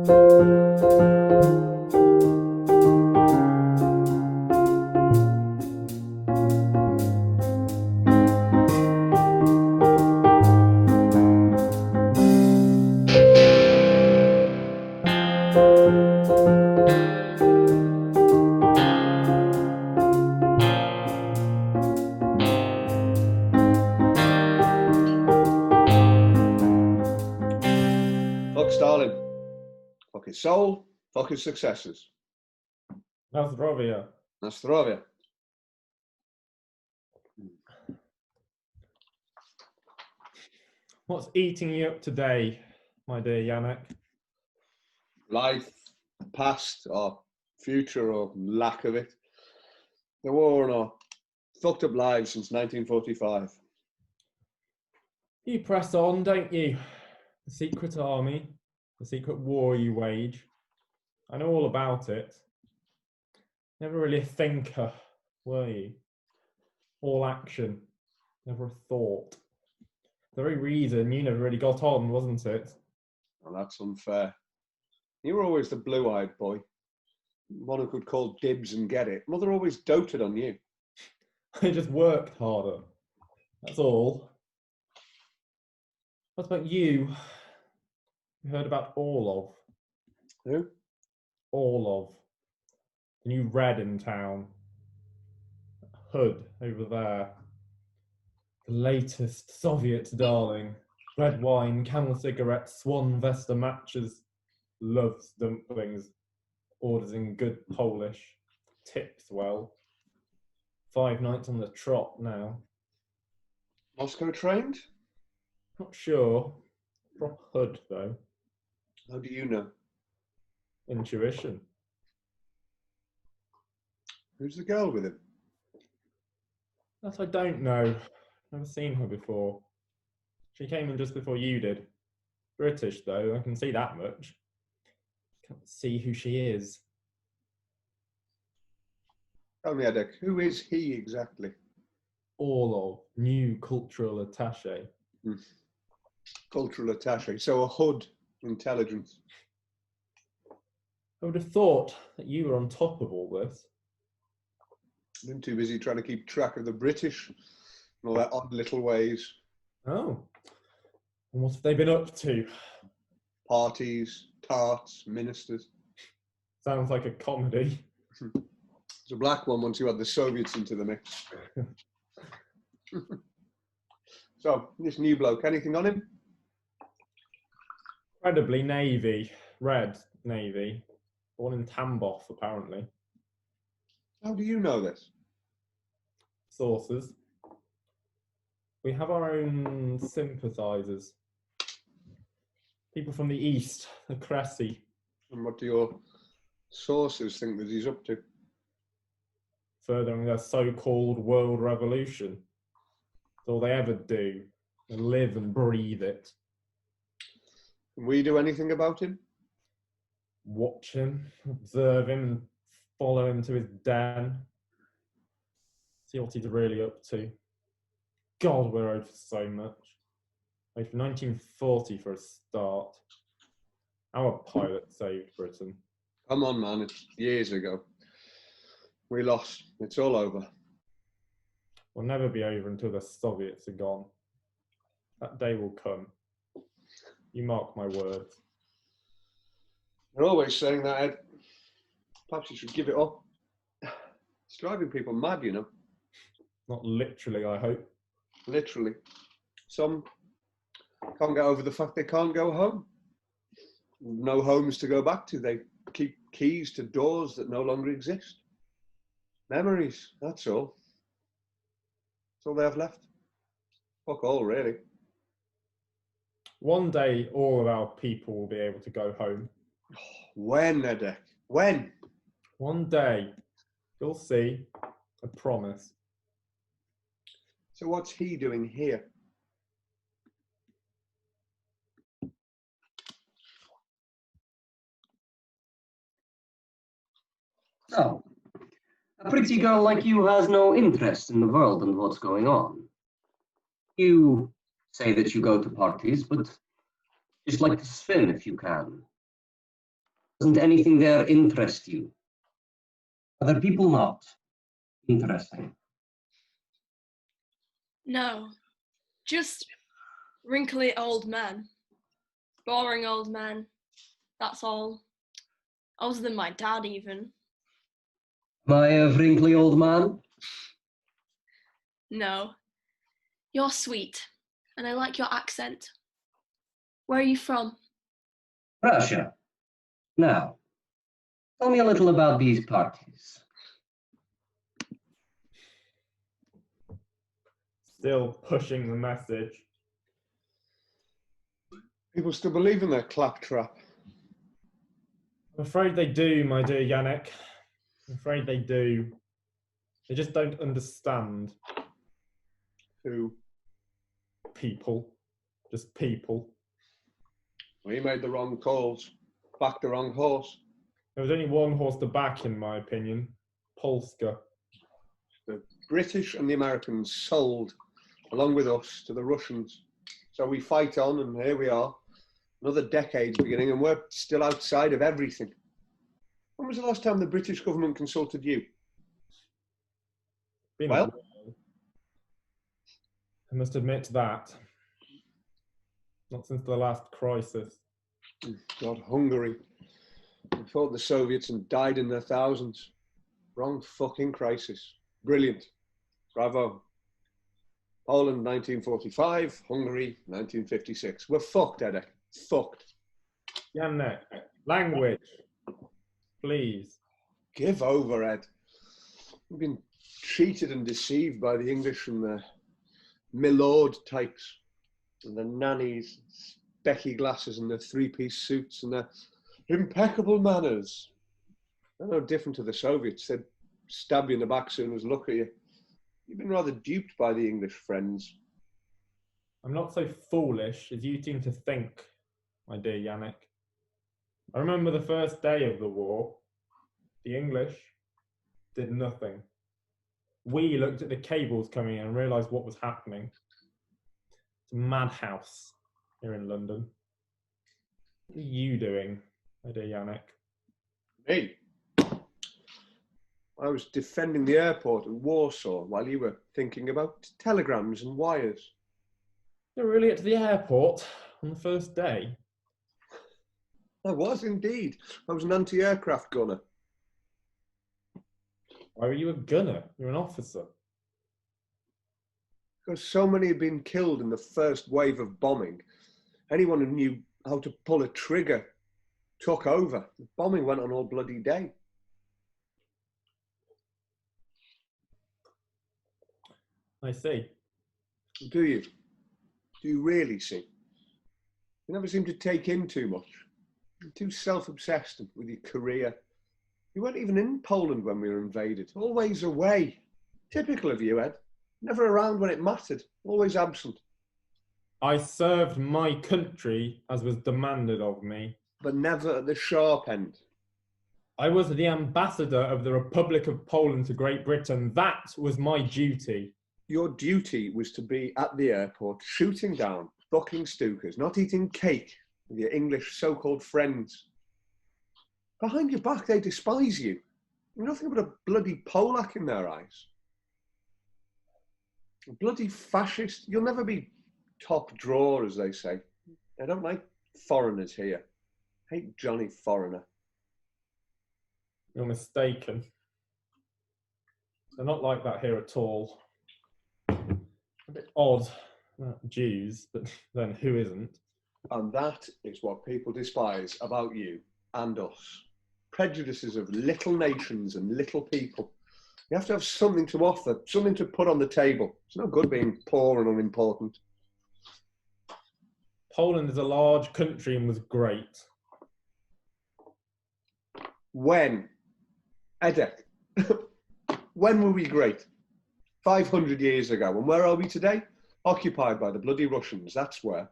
Fuck Stalin. Fuck his soul. Fuck his successors. Nazdrovia. Nastrovia. What's eating you up today, my dear Yannick? Life, past or future or lack of it. The war and our fucked up lives since 1945. You press on, don't you? The secret army, the secret war you wage. I know all about it. Never really a thinker, were you? All action, never a thought. The very reason you never really got on, wasn't it? Well, that's unfair. You were always the blue-eyed boy. One who could call dibs and get it. Mother always doted on you. I just worked harder. That's all. What about you? You heard about Orlov? Who? Orlov. The new red in town. Hood over there. The latest Soviet darling. Red wine, Camel cigarettes, Swan Vesta matches. Loves dumplings. Orders in good Polish. Tips well. 5 nights on the trot now. Moscow trained? Not sure. From Hood, though. How do you know? Intuition. Who's the girl with him? That I don't know. Never seen her before. She came in just before you did. British, though, I can see that much. Can't see who she is. Tell me, Edek, who is he exactly? Orlov, new cultural attaché. Cultural attaché, so a hood intelligence. I would have thought that you were on top of all this. I've been too busy trying to keep track of the British and all their odd little ways. Oh. And what have they been up to? Parties, tarts, ministers. Sounds like a comedy. It's a black one once you had the Soviets into the mix. So, this new bloke, anything on him? Incredibly navy. Red navy. Born in Tambov, apparently. How do you know this? Sources. We have our own sympathisers. People from the east, the Cressy. And what do your sources think that he's up to? Furthering their so-called world revolution. It's all they ever do. They live and breathe it. Can we do anything about him? Watch him, observe him, and follow him to his den. See what he's really up to. God, we're owed for so much. Owed for 1940 for a start. Our pilot saved Britain. Come on, man, it's years ago. We lost. It's all over. Will never be over until the Soviets are gone. That day will come. You mark my words. You're always saying that, Ed. Perhaps you should give it up. It's driving people mad, you know. Not literally, I hope. Literally. Some can't get over the fact they can't go home. No homes to go back to. They keep keys to doors that no longer exist. Memories, that's all. That's all they have left. Fuck all, really. One day, all of our people will be able to go home. When, Edek? When? One day. You'll see. I promise. So what's he doing here? So, a pretty girl like you has no interest in the world and what's going on. You say that you go to parties, but just like to swim if you can. Doesn't anything there interest you? Other people not interesting? No, just wrinkly old men. Boring old men. That's all. Older than my dad, even. Am I a wrinkly old man? No. You're sweet, and I like your accent. Where are you from? Russia. Now, tell me a little about these parties. Still pushing the message. People still believe in their claptrap. I'm afraid they do, my dear Yannick. I'm afraid they do. They just don't understand Who? people. Just people. We made the wrong calls. Backed the wrong horse. There was only one horse to back, in my opinion. Polska. The British and the Americans sold, along with us, to the Russians. So we fight on, and here we are. Another decade's beginning, and we're still outside of everything. When was the last time the British government consulted you? Been Well? a while. I must admit that. Not since the last crisis. God, Hungary. They fought the Soviets and died in their thousands. Wrong fucking crisis. Brilliant. Bravo. Poland, 1945. Hungary, 1956. We're fucked, Edek. Fucked. Yannick, language. Please. Give over, Ed. We've been cheated and deceived by the English and the milord types and the nannies, specky glasses and their three-piece suits and their impeccable manners. They're no different to the Soviets. They'd stab you in the back soon as look at you. You've been rather duped by the English friends. I'm not so foolish as you seem to think, my dear Yannick. I remember the first day of the war. The English did nothing. We looked at the cables coming in and realised what was happening. It's a madhouse here in London. What are you doing, my dear Yannick? Me? I was defending the airport at Warsaw while you were thinking about telegrams and wires. You're really at the airport on the first day? I was indeed. I was an anti-aircraft gunner. Why were you a gunner? You're an officer. Because so many had been killed in the first wave of bombing. Anyone who knew how to pull a trigger took over. The bombing went on all bloody day. I see. Do you? Do you really see? You never seem to take in too much. You're too self-obsessed with your career. You weren't even in Poland when we were invaded. Always away. Typical of you, Ed. Never around when it mattered. Always absent. I served my country as was demanded of me. But never at the sharp end. I was the ambassador of the Republic of Poland to Great Britain. That was my duty. Your duty was to be at the airport, shooting down bucking Stukas, not eating cake with your English so-called friends. Behind your back, they despise you. You're nothing but a bloody Polak in their eyes. A bloody fascist. You'll never be top drawer, as they say. I don't like foreigners here. Hate Johnny Foreigner. You're mistaken. They're not like that here at all. A bit odd about Jews, but then who isn't? And that is what people despise about you and us. Prejudices of little nations and little people. You have to have something to offer, something to put on the table. It's no good being poor and unimportant. Poland is a large country and was great. When? Edek. When were we great? 500 years ago. And where are we today? Occupied by the bloody Russians, that's where.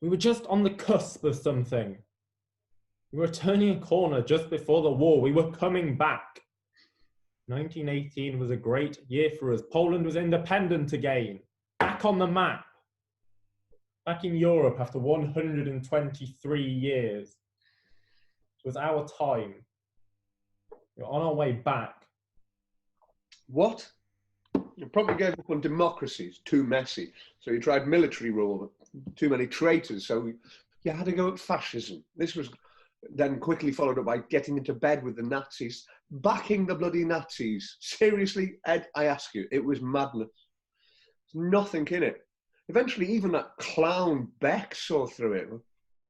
We were just on the cusp of something. We were turning a corner just before the war. We were coming back. 1918 was a great year for us. Poland was independent again. Back on the map. Back in Europe after 123 years. It was our time. We were on our way back. What? You probably gave up on democracy. It's too messy. So you tried military rule. Too many traitors. So you had to go at fascism. This was then quickly followed up by getting into bed with the Nazis, backing the bloody Nazis. Seriously, Ed, I ask you, it was madness. There's nothing in it. Eventually, even that clown Beck saw through it.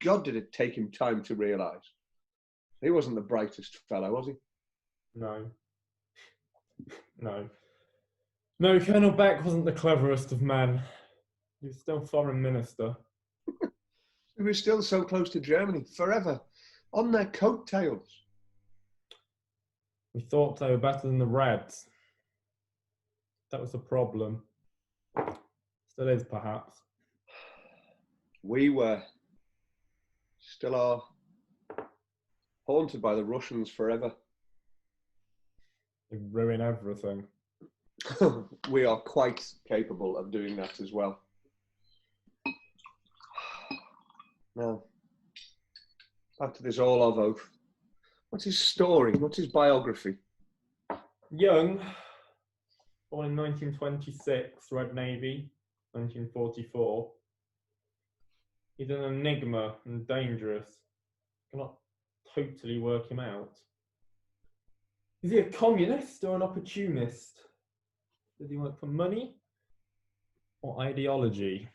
God, did it take him time to realise. He wasn't the brightest fellow, was he? No. No. No, Colonel Beck wasn't the cleverest of men. He was still foreign minister. He was still so close to Germany, forever, on their coattails. We thought they were better than the Reds. That was the problem. Still is, perhaps. We were, still are, haunted by the Russians forever. They ruin everything. We are quite capable of doing that as well. Now, back to this Orlov oath. What's his story? What's his biography? Young, born in 1926, Red Navy, 1944. He's an enigma and dangerous. Cannot totally work him out. Is he a communist or an opportunist? Does he work for money or ideology?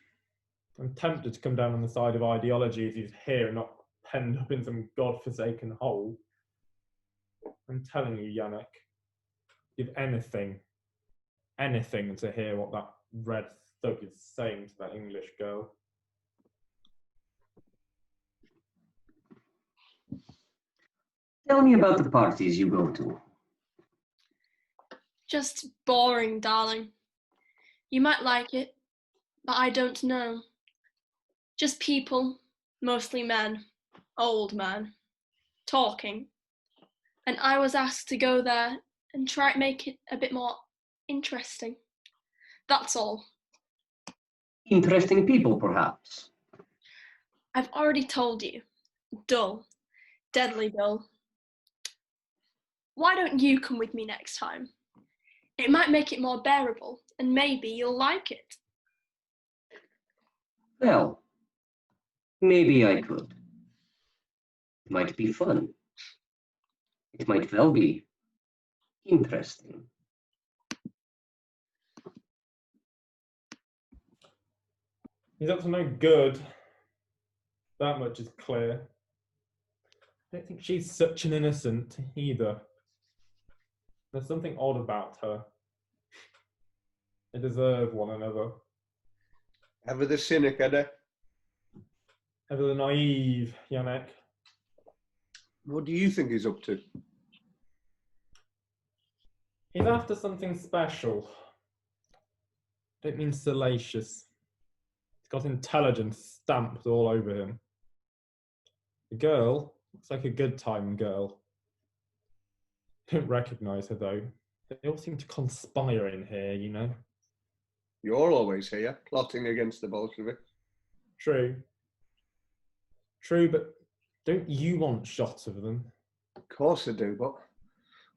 I'm tempted to come down on the side of ideology if he's here and not penned up in some godforsaken hole. I'm telling you, Yannick, give anything to hear what that red thug is saying to that English girl. Tell me about the parties you go to. Just boring, darling. You might like it, but I don't know. Just people, mostly men, old men, talking. And I was asked to go there and try to make it a bit more interesting. That's all. Interesting people, perhaps. I've already told you. Dull. Deadly dull. Why don't you come with me next time? It might make it more bearable, and maybe you'll like it. Well, maybe I could. It might be fun. It might well be interesting. He's up to no good. That much is clear. I don't think she's such an innocent either. There's something odd about her. They deserve one another. Ever the cynic, Eddie? Ever the naive, Yannick. What do you think he's up to? He's after something special. I don't mean salacious. He's got intelligence stamped all over him. The girl looks like a good time girl. I don't recognise her though. They all seem to conspire in here, you know. You're always here, plotting against the Bolsheviks. True. True, but don't you want shots of them? Of course I do, but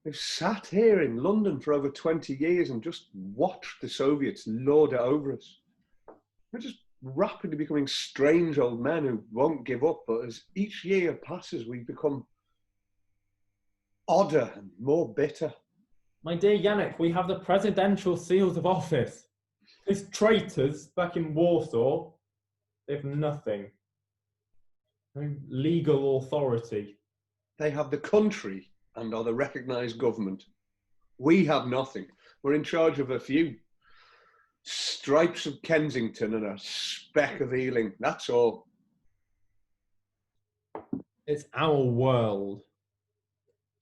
we've sat here in London for over 20 years and just watched the Soviets lord it over us. We're just rapidly becoming strange old men who won't give up, but as each year passes, we become odder and more bitter. My dear Yannick, we have the presidential seals of office. Those traitors back in Warsaw, they have nothing. No legal authority. They have the country and are the recognised government. We have nothing. We're in charge of a few stripes of Kensington and a speck of Ealing. That's all. It's our world.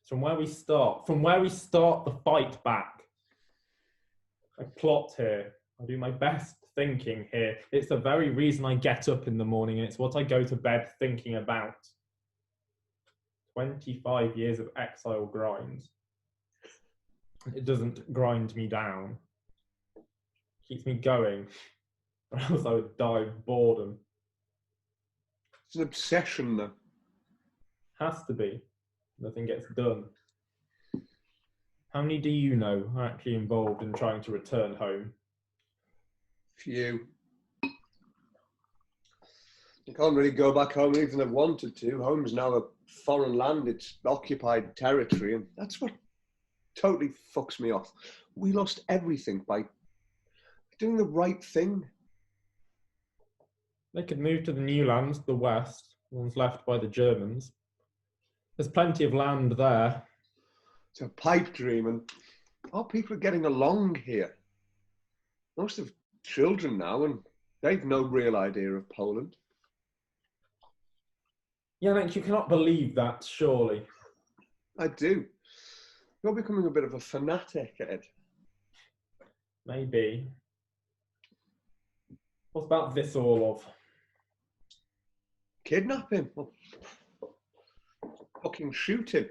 It's from where we start. From where we start the fight back. I plot here. I do my best thinking here. It's the very reason I get up in the morning, and it's what I go to bed thinking about. 25 years of exile grinds. It doesn't grind me down. It keeps me going, or else I would die of boredom. It's an obsession, though. Has to be. nothing gets done. How many do you know are actually involved in trying to return home? Few. You can't really go back home even if I wanted to. Home's now a foreign land, it's occupied territory, and that's what totally fucks me off. We lost everything by doing the right thing. They could move to the new lands, the west, the ones left by the Germans. There's plenty of land there. It's a pipe dream, and our people are getting along here. Most have children now, and they've no real idea of Poland. Yannick, you cannot believe that, surely. I do. You're becoming a bit of a fanatic, Ed. Maybe. What about this all of? Kidnap him. Or fucking shoot him.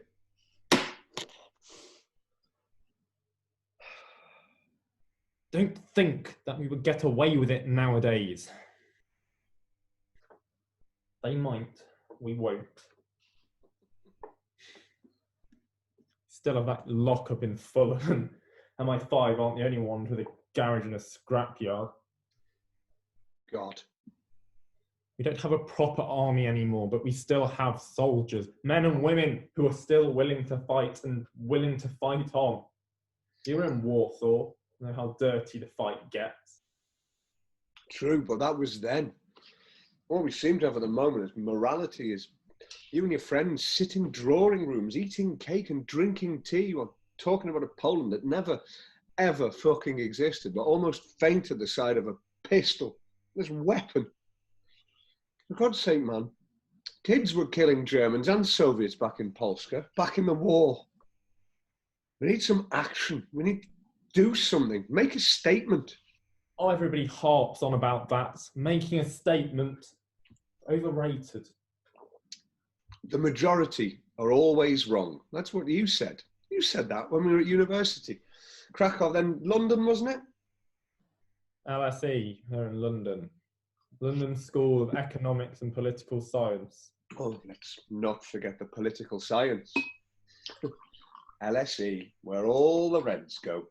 Don't think that we would get away with it nowadays. They might, we won't. Still have that lockup in Fulham, and MI5 aren't the only ones with a garage and a scrapyard. God. We don't have a proper army anymore, but we still have soldiers, men and women who are still willing to fight and willing to fight on. You were in Warsaw, you know how dirty the fight gets. True, but that was then. What we seem to have at the moment is morality is you and your friends sit in drawing rooms, eating cake and drinking tea, or talking about a Poland that never, ever fucking existed, but almost faint at the sight of a pistol, this weapon. For God's sake, man, kids were killing Germans and Soviets back in Polska, back in the war. We need some action. We need to do something. Make a statement. Oh, everybody harps on about that. Making a statement. Overrated. The majority are always wrong. That's what you said. You said that when we were at university. Krakow, then London, wasn't it? LSE, they're in London. London School of Economics and Political Science. Oh, let's not forget the political science. LSE, where all the Reds go.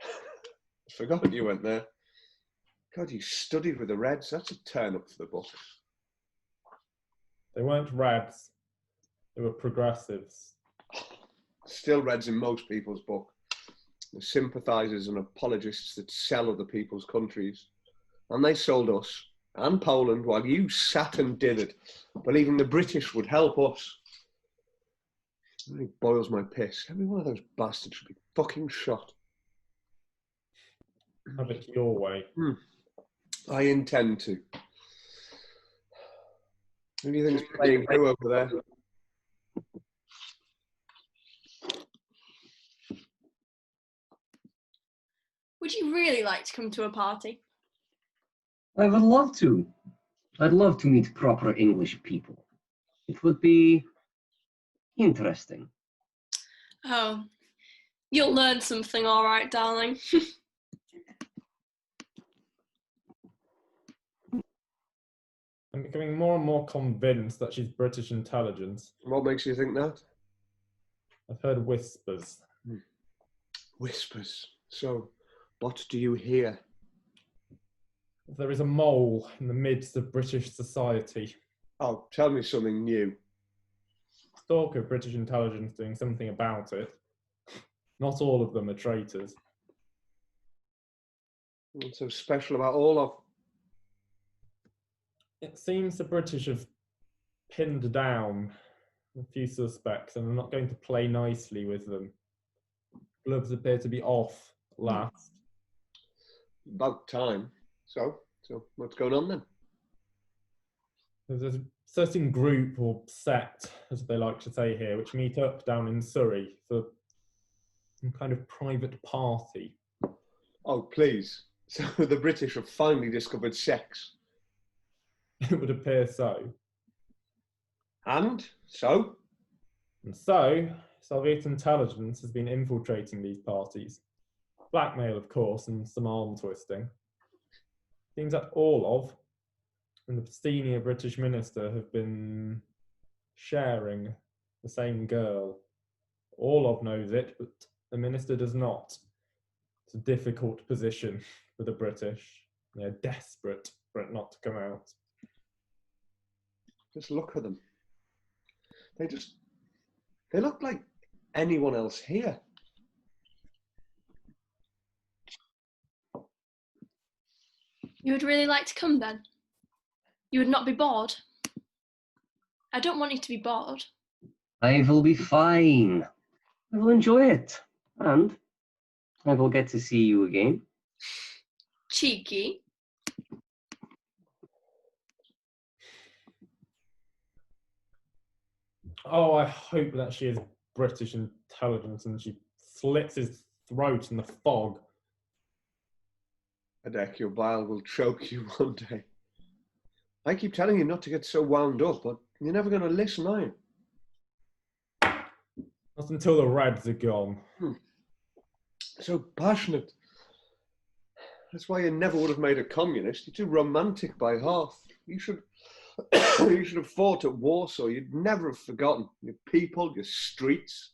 I forgot you went there. God, you studied with the Reds. That's a turn up for the book. They weren't Reds. They were progressives. Still Reds in most people's book. The sympathisers and apologists that sell other people's countries. And they sold us and Poland while you sat and did it, believing the British would help us. It really boils my piss. Every one of those bastards should be fucking shot. Have it your way. I intend to. Who do you think is playing who over there? Would you really like to come to a party? I would love to. I'd love to meet proper English people. It would be interesting. Oh, you'll learn something, all right, darling. I'm becoming more and more convinced that she's British intelligence. What makes you think that? I've heard whispers. Whispers. So, what do you hear? There is a mole in the midst of British society. Oh, tell me something new. Talk of British intelligence doing something about it. Not all of them are traitors. What's so special about all of? It seems the British have pinned down a few suspects and are not going to play nicely with them. Gloves appear to be off at last. About time. So what's going on then? There's a certain group or sect, as they like to say here, which meet up down in Surrey for some kind of private party. Oh, please. So the British have finally discovered sex. It would appear so. And so? And so, Soviet intelligence has been infiltrating these parties. Blackmail, of course, and some arm twisting. Seems that Orlov and the senior British minister have been sharing the same girl. Orlov knows it, but the minister does not. It's a difficult position for the British. They're desperate for it not to come out. Just look at them. They look like anyone else here. You would really like to come then? You would not be bored? I don't want you to be bored. I will be fine. I will enjoy it. And I will get to see you again. Cheeky. Oh, I hope that she is British intelligence and she slits his throat in the fog. Adek, your bile will choke you one day. I keep telling you not to get so wound up, but you're never going to listen, are you? Not until the Reds are gone. So passionate. That's why you never would have made a communist. You're too romantic by half. You should have fought at Warsaw. You'd never have forgotten your people, your streets,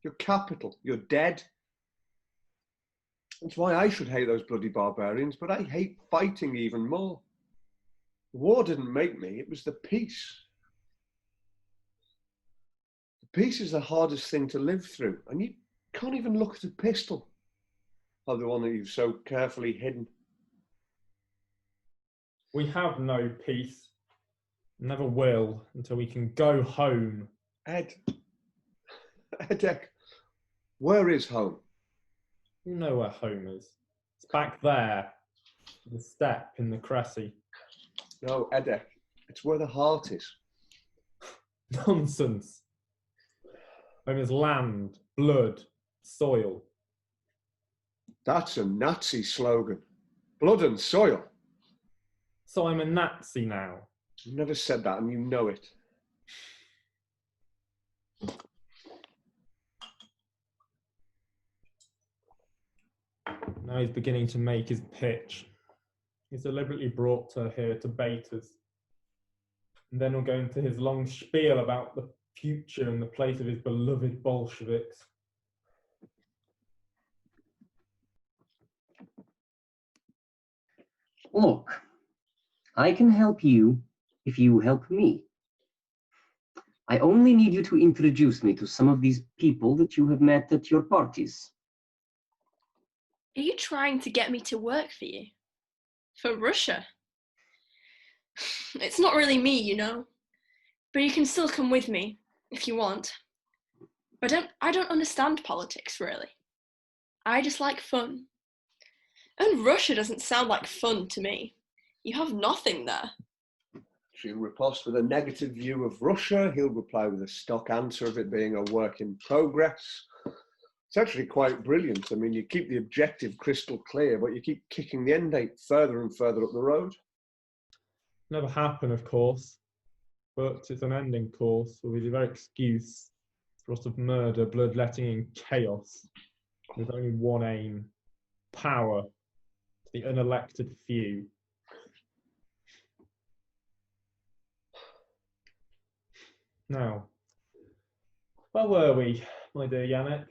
your capital, your dead. That's why I should hate those bloody barbarians, but I hate fighting even more. The war didn't make me, it was the peace. The peace is the hardest thing to live through, and you can't even look at a pistol, like the one that you've so carefully hidden. We have no peace. Never will until we can go home. Edek, where is home? You know where home is. It's back there. The step in the Cressy. No, Edek, it's where the heart is. Nonsense. Home is land, blood, soil. That's a Nazi slogan. Blood and soil. So I'm a Nazi now. You never said that and you know it. Now he's beginning to make his pitch. He's deliberately brought her here to bait us. And then he'll go into his long spiel about the future and the place of his beloved Bolsheviks. Look, I can help you if you help me. I only need you to introduce me to some of these people that you have met at your parties. Are you trying to get me to work for you? For Russia? It's not really me, you know. But you can still come with me, if you want. I don't understand politics, really. I just like fun. And Russia doesn't sound like fun to me. You have nothing there. She'll riposte with a negative view of Russia. He'll reply with a stock answer of it being a work in progress. It's actually quite brilliant. I mean, you keep the objective crystal clear, but you keep kicking the end date further and further up the road. Never happen, of course. But it's an ending course will be the very excuse for lots of murder, bloodletting and chaos. With only one aim. Power. To the unelected few. Now, where were we, my dear Yannick?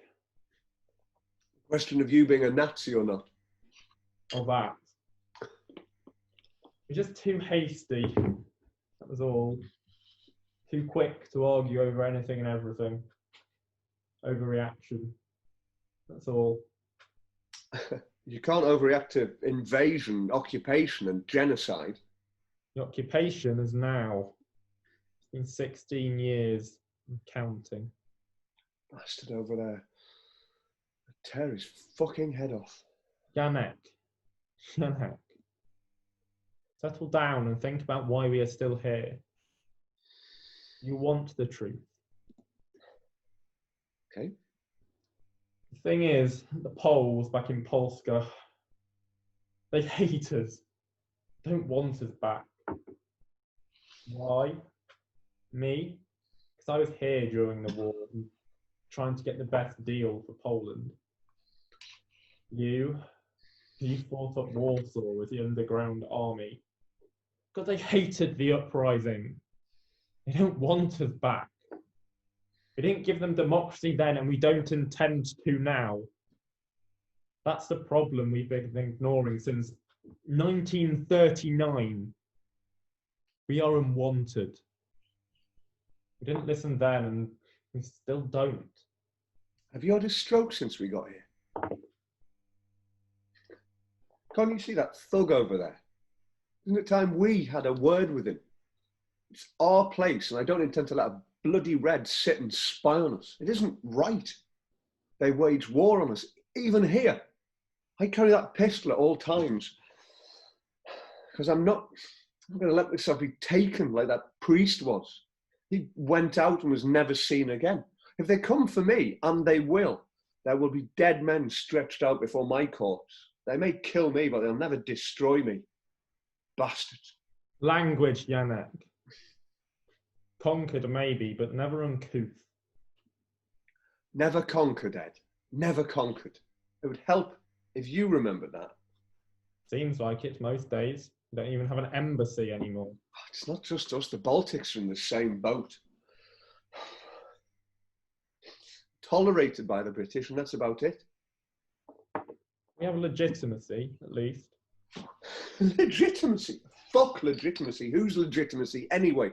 Question of you being a Nazi or not. Or that. You're just too hasty. That was all. Too quick to argue over anything and everything. Overreaction. That's all. You can't overreact to invasion, occupation and genocide. The occupation is now. It's been 16 years and counting. Bastard over there. Tear his fucking head off. Yannick. Settle down and think about why we are still here. You want the truth. Okay. The thing is, the Poles back in Polska, they hate us. Don't want us back. Why? Me? Because I was here during the war, trying to get the best deal for Poland. You fought at Warsaw with the underground army. God, they hated the uprising. They don't want us back. We didn't give them democracy then, and we don't intend to now. That's the problem we've been ignoring since 1939. We are unwanted. We didn't listen then, and we still don't. Have you had a stroke since we got here? Can't you see that thug over there? Isn't it time we had a word with him? It's our place, and I don't intend to let a bloody Red sit and spy on us. It isn't right. They wage war on us, even here. I carry that pistol at all times because I'm not going to let myself be taken like that priest was. He went out and was never seen again. If they come for me, and they will, there will be dead men stretched out before my corpse. They may kill me, but they'll never destroy me. Bastards. Language, Yannick. Conquered maybe, but never uncouth. Never conquered, Ed. Never conquered. It would help if you remembered that. Seems like it most days. We don't even have an embassy anymore. It's not just us. The Baltics are in the same boat. Tolerated by the British, and that's about it. We have legitimacy, at least. Legitimacy? Fuck legitimacy. Whose legitimacy anyway?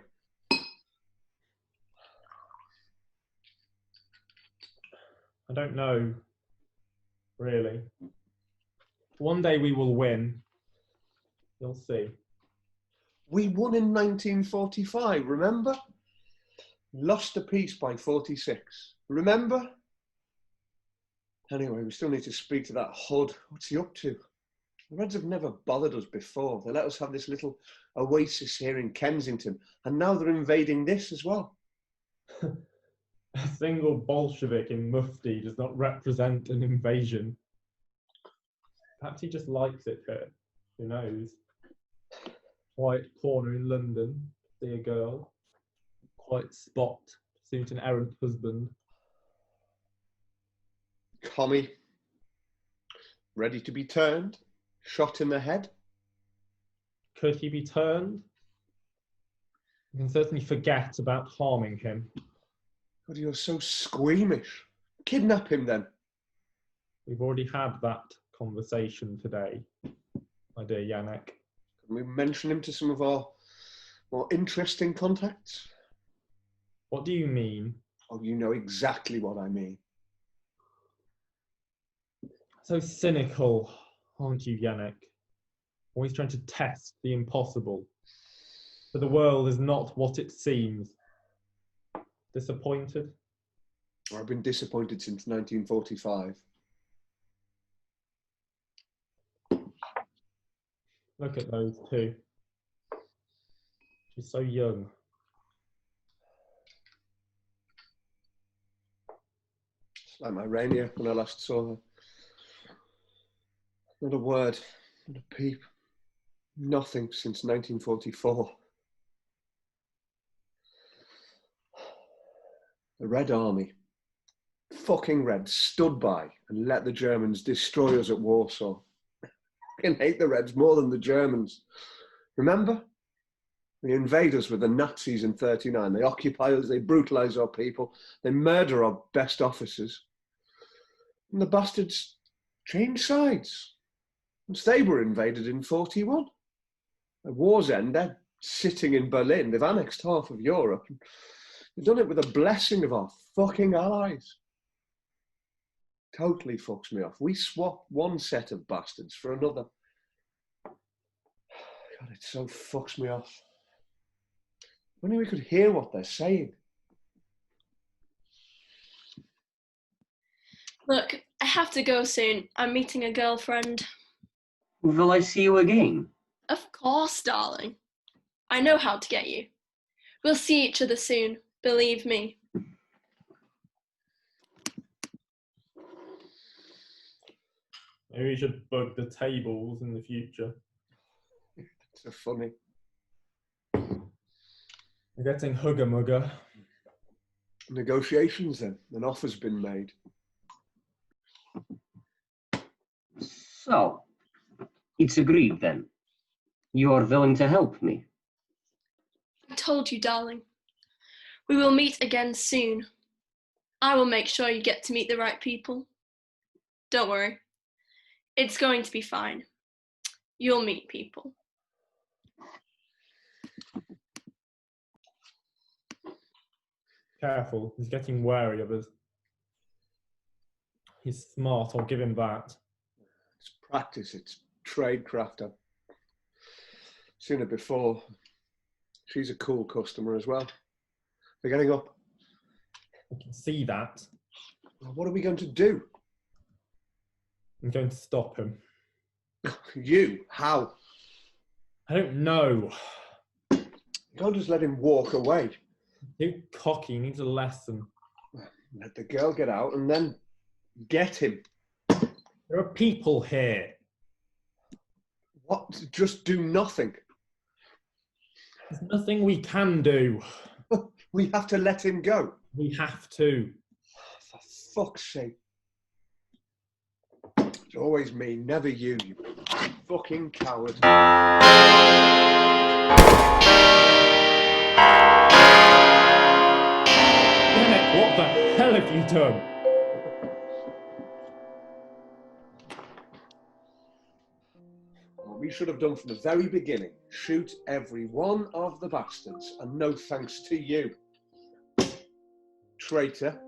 I don't know, really. One day we will win. You'll see. We won in 1945, remember? Lost the peace by 46. Remember? Anyway, we still need to speak to that Hud. What's he up to? The Reds have never bothered us before. They let us have this little oasis here in Kensington, and now they're invading this as well. A single Bolshevik in Mufti does not represent an invasion. Perhaps he just likes it here. Who knows? Quiet corner in London, see a girl. Quiet spot, suit an errant husband. Commie, ready to be turned, shot in the head. Could he be turned? We can certainly forget about harming him. God, you're so squeamish. Kidnap him then. We've already had that conversation today, my dear Yannick. Can we mention him to some of our more interesting contacts? What do you mean? Oh, you know exactly what I mean. So cynical, aren't you, Yannick? Always trying to test the impossible. But the world is not what it seems. Disappointed? I've been disappointed since 1945. Look at those two. She's so young. It's like my Rainier when I last saw her. Not a word, not a peep. Nothing since 1944. The Red Army, fucking Reds, stood by and let the Germans destroy us at Warsaw. I fucking hate the Reds more than the Germans. Remember? The invaders were the Nazis in 39. They occupy us, they brutalise our people, they murder our best officers. And the bastards changed sides. Once they were invaded in 41. At war's end, they're sitting in Berlin. They've annexed half of Europe. They've done it with the blessing of our fucking allies. Totally fucks me off. We swap one set of bastards for another. God, it so fucks me off. If only we could hear what they're saying. Look, I have to go soon. I'm meeting a girlfriend. Will I see you again? Of course, darling. I know how to get you. We'll see each other soon, believe me. Maybe we should bug the tables in the future. So funny. We're getting hugger-mugger. Negotiations then. An offer's been made. So, it's agreed then. You're willing to help me? I told you, darling. We will meet again soon. I will make sure you get to meet the right people. Don't worry. It's going to be fine. You'll meet people. Careful, he's getting wary of us. He's smart, I'll give him that. It's practice, it's tradecraft. I've seen her before. She's a cool customer as well. They're getting up. I can see that. What are we going to do? I'm going to stop him. You? How? I don't know. You can't just let him walk away. Too cocky, he needs a lesson. Let the girl get out and then get him. There are people here. What? Just do nothing. There's nothing we can do. We have to let him go. We have to. For fuck's sake. It's always me, never you, you fucking coward. Nick, what the hell have you done? What we should have done from the very beginning, shoot every one of the bastards, and no thanks to you. Traitor.